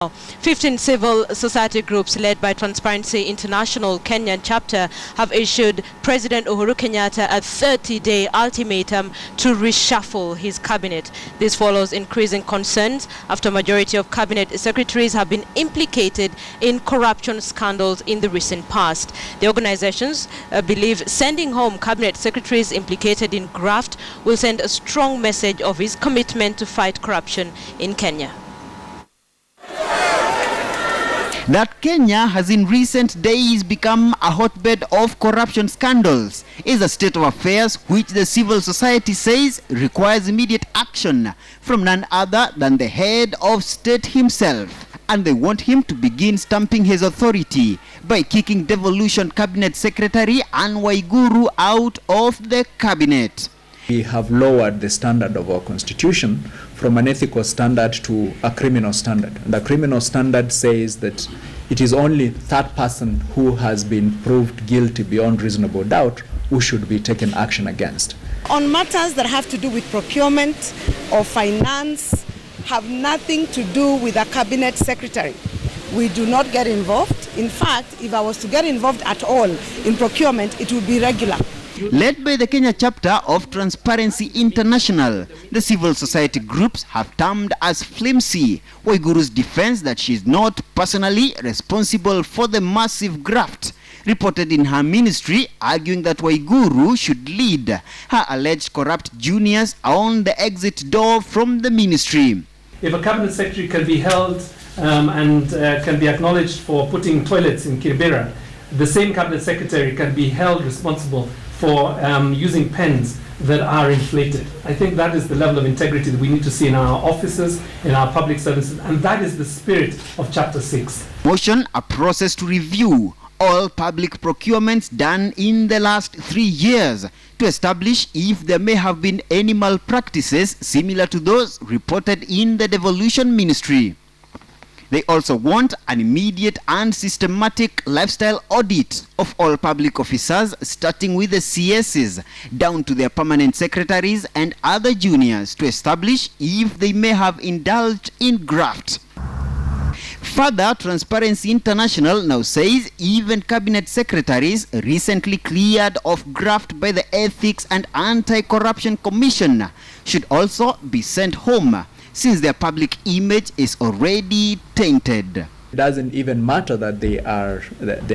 15 civil society groups led by Transparency International Kenyan chapter have issued President Uhuru Kenyatta a 30-day ultimatum to reshuffle his cabinet. This follows increasing concerns after majority of cabinet secretaries have been implicated in corruption scandals in the recent past. The organizations believe sending home cabinet secretaries implicated in graft will send a strong message of his commitment to fight corruption in Kenya. That Kenya has in recent days become a hotbed of corruption scandals is a state of affairs which the civil society says requires immediate action from none other than the head of state himself. And they want him to begin stamping his authority by kicking devolution cabinet secretary Anne Waiguru out of the cabinet. We have lowered the standard of our constitution from an ethical standard to a criminal standard. And the criminal standard says that it is only that person who has been proved guilty beyond reasonable doubt who should be taken action against. On matters that have to do with procurement or finance, have nothing to do with a cabinet secretary. We do not get involved. In fact, if I was to get involved at all in procurement, it would be regular. Led by the Kenya chapter of Transparency International, the civil society groups have termed as flimsy Waiguru's defense that she is not personally responsible for the massive graft reported in her ministry, arguing that Waiguru should lead her alleged corrupt juniors on the exit door from the ministry. If a cabinet secretary can be held and can be acknowledged for putting toilets in Kibera, the same cabinet secretary can be held responsible for using pens that are inflated. I think that is the level of integrity that we need to see in our offices, in our public services, and that is the spirit of Chapter 6. Motion a process to review all public procurements done in the last 3 years to establish if there may have been any malpractices similar to those reported in the devolution ministry. They also want an immediate and systematic lifestyle audit of all public officers, starting with the CSs down to their permanent secretaries and other juniors, to establish if they may have indulged in graft. Further, Transparency International now says even cabinet secretaries recently cleared of graft by the Ethics and Anti-Corruption Commission should also be sent home, since their public image is already tainted. It doesn't even matter that they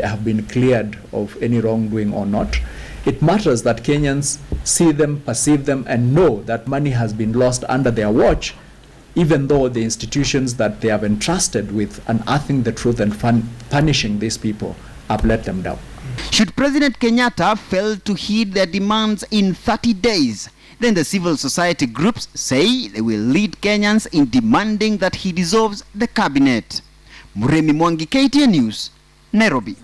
have been cleared of any wrongdoing or not. It matters that Kenyans see them, perceive them, and know that money has been lost under their watch, even though the institutions that they have entrusted with unearthing the truth and punishing these people have let them down. Should President Kenyatta fail to heed their demands in 30 days, then the civil society groups say they will lead Kenyans in demanding that he dissolves the cabinet. Muremi Mwangi, KTN News, Nairobi.